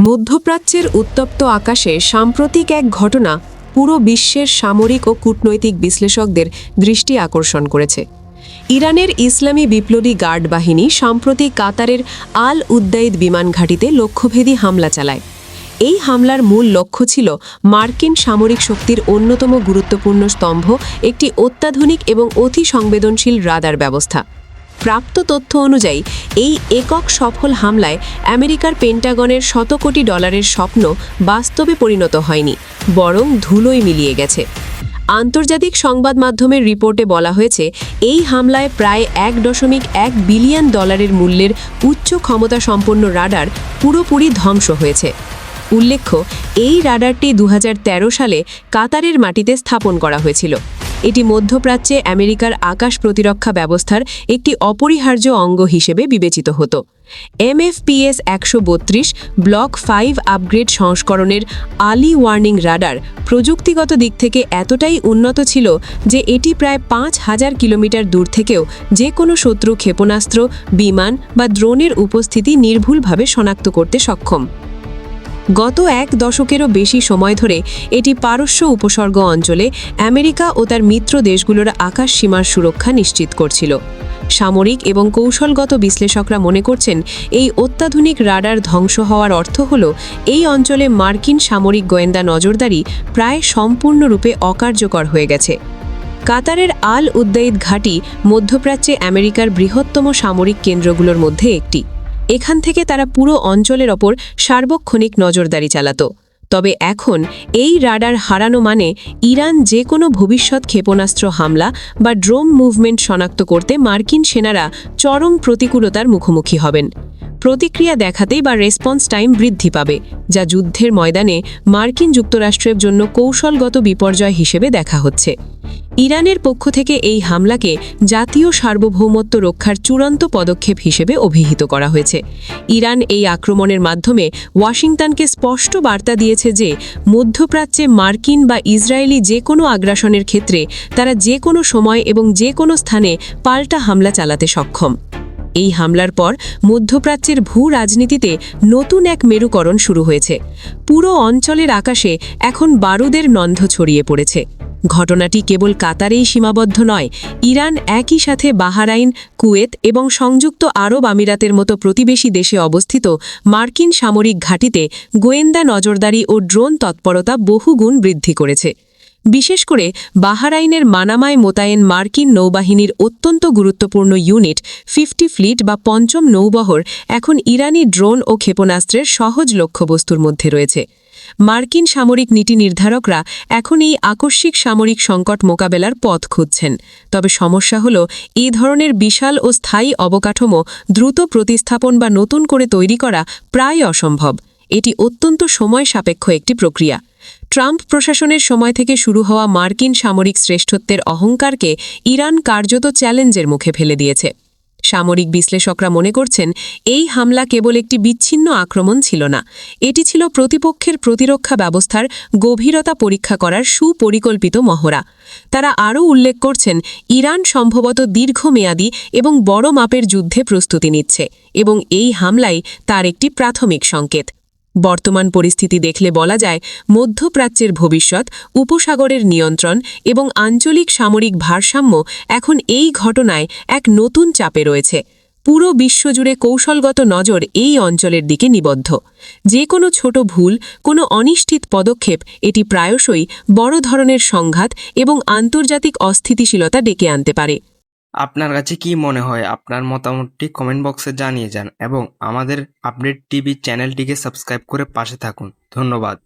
মধ্যপ্রাচ্যের উত্তপ্ত আকাশে সাম্প্রতিক এক ঘটনা পুরো বিশ্বের সামরিক ও কূটনৈতিক বিশ্লেষকদের দৃষ্টি আকর্ষণ করেছে। ইরানের ইসলামী বিপ্লবী গার্ড বাহিনী সাম্প্রতিক কাতারের আল উদ্দাইদ বিমান ঘাঁটিতে লক্ষ্যভেদী হামলা চালায়। এই হামলার মূল লক্ষ্য ছিল মার্কিন সামরিক শক্তির অন্যতম গুরুত্বপূর্ণ স্তম্ভ, একটি অত্যাধুনিক এবং অতি সংবেদনশীল রাডার ব্যবস্থা। প্রাপ্ত তথ্য অনুযায়ী এই একক সফল হামলায় আমেরিকার পেন্টাগনের $100 কোটি স্বপ্ন বাস্তবে পরিণত হয়নি, বরং ধুলোয় মিলিয়ে গেছে। আন্তর্জাতিক সংবাদ মাধ্যমের রিপোর্টে বলা হয়েছে, এই হামলায় প্রায় $1.1 বিলিয়ন মূল্যের উচ্চ ক্ষমতা সম্পন্ন রাডার পুরোপুরি ধ্বংস হয়েছে। উল্লেখ্য, এই রাডারটি 2013 সালে কাতারের মাটিতে স্থাপন করা হয়েছিল। এটি মধ্যপ্রাচ্যে আমেরিকার আকাশ প্রতিরক্ষা ব্যবস্থার একটি অপরিহার্য অঙ্গ হিসেবে বিবেচিত হতো। MFPS 132 ব্লক 5 আপগ্রেড সংস্করণের আর্লি ওয়ার্নিং রাডার প্রযুক্তিগত দিক থেকে এতটাই উন্নত ছিল যে এটি প্রায় 5000 কিলোমিটার দূর থেকেও যে কোনো শত্রু ক্ষেপণাস্ত্র, বিমান বা ড্রোনের উপস্থিতি নির্ভুলভাবে শনাক্ত করতে সক্ষম। গত এক দশকেরও বেশি সময় ধরে এটি পারস্য উপসর্গ অঞ্চলে আমেরিকা ও তার মিত্র দেশগুলোর আকাশ সীমার সুরক্ষা নিশ্চিত করছিল। সামরিক এবং কৌশলগত বিশ্লেষকরা মনে করছেন, এই অত্যাধুনিক রাডার ধ্বংস হওয়ার অর্থ হল এই অঞ্চলে মার্কিন সামরিক গোয়েন্দা নজরদারি প্রায় সম্পূর্ণরূপে অকার্যকর হয়ে গেছে। কাতারের আল উদ্দাইদ ঘাঁটি মধ্যপ্রাচ্যে আমেরিকার বৃহত্তম সামরিক কেন্দ্রগুলোর মধ্যে একটি। এখান থেকে তারা পুরো অঞ্চলের ওপর সার্বক্ষণিক নজরদারি চালাত। তবে এখন এই রাডার হারানো মানে ইরান যে কোনো ভবিষ্যৎ ক্ষেপণাস্ত্র হামলা বা ড্রোন মুভমেন্ট শনাক্ত করতে মার্কিন সেনারা চরম প্রতিকূলতার মুখোমুখি হবেন। প্রতিক্রিয়া দেখাতেই বা রেসপন্স টাইম বৃদ্ধি পাবে, যা যুদ্ধের ময়দানে মার্কিন যুক্তরাষ্ট্রের জন্য কৌশলগত বিপর্যয় হিসেবে দেখা হচ্ছে। ইরানের পক্ষ থেকে এই হামলাকে জাতীয় সার্বভৌমত্ব রক্ষার চূড়ান্ত পদক্ষেপ হিসেবে অভিহিত করা হয়েছে। ইরান এই আক্রমণের মাধ্যমে ওয়াশিংটনকে স্পষ্ট বার্তা দিয়েছে যে মধ্যপ্রাচ্যে মার্কিন বা ইসরায়েলি যে কোনো আগ্রাসনের ক্ষেত্রে তারা যে কোনো সময় এবং যে কোনো স্থানে পাল্টা হামলা চালাতে সক্ষম। এই হামলার পর মধ্যপ্রাচ্যের ভূ রাজনীতিতে নতুন এক মেরুকরণ শুরু হয়েছে। পুরো অঞ্চলের আকাশে এখন বারুদের নন্ধ ছড়িয়ে পড়েছে। ঘটনাটি কেবল কাতারেই সীমাবদ্ধ নয়, ইরান একই সাথে বাহরাইন, কুয়েত এবং সংযুক্ত আরব আমিরাতের মতো প্রতিবেশী দেশে অবস্থিত মার্কিন সামরিক ঘাঁটিতে গোয়েন্দা নজরদারি ও ড্রোন তৎপরতা বহুগুণ বৃদ্ধি করেছে। বিশেষ করে বাহরাইনের মানামায় মোতায়েন মার্কিন নৌবাহিনীর অত্যন্ত গুরুত্বপূর্ণ ইউনিট 50 ফ্লিট বা পঞ্চম নৌবহর এখন ইরানি ড্রোন ও ক্ষেপণাস্ত্রের সহজ লক্ষ্যবস্তুর মধ্যে রয়েছে। মার্কিন সামরিক নীতি নির্ধারকরা এখন এই আকস্মিক সামরিক সংকট মোকাবেলার পথ খুঁজছেন। তবে সমস্যা হল, এই ধরনের বিশাল ও স্থায়ী অবকাঠামো দ্রুত প্রতিস্থাপন বা নতুন করে তৈরি করা প্রায় অসম্ভব। এটি অত্যন্ত সময় সাপেক্ষ একটি প্রক্রিয়া। ট্রাম্প প্রশাসনের সময় থেকে শুরু হওয়া মার্কিন সামরিক শ্রেষ্ঠত্বের অহংকারকে ইরান কার্যত চ্যালেঞ্জের মুখে ফেলে দিয়েছে। সামরিক বিশ্লেষকরা মনে করছেন, এই হামলা কেবল একটি বিচ্ছিন্ন আক্রমণ ছিল না, এটি ছিল প্রতিপক্ষের প্রতিরক্ষা ব্যবস্থার গভীরতা পরীক্ষা করার সুপরিকল্পিত মহড়া। তারা আরও উল্লেখ করছেন, ইরান সম্ভবত দীর্ঘমেয়াদী এবং বড় মাপের যুদ্ধে প্রস্তুতি নিচ্ছে এবং এই হামলাই তার একটি প্রাথমিক সংকেত। বর্তমান পরিস্থিতি দেখলে বলা যায়, মধ্যপ্রাচ্যের ভবিষ্যৎ, উপসাগরের নিয়ন্ত্রণ এবং আঞ্চলিক সামরিক ভারসাম্য এখন এই ঘটনায় এক নতুন চাপে রয়েছে। পুরো বিশ্বজুড়ে কৌশলগত নজর এই অঞ্চলের দিকে নিবদ্ধ। যে কোনো ছোট ভুল, কোনো অনিশ্চিত পদক্ষেপ এটি প্রায়শই বড় ধরনের সংঘাত এবং আন্তর্জাতিক অস্থিতিশীলতা ডেকে আনতে পারে। আপনার কাছে কি মনে হয়? আপনার মতামতটি কমেন্ট বক্সে জানিয়ে যান এবং আমাদের আপডেট টিভি চ্যানেলটিকে সাবস্ক্রাইব করে পাশে থাকুন। ধন্যবাদ।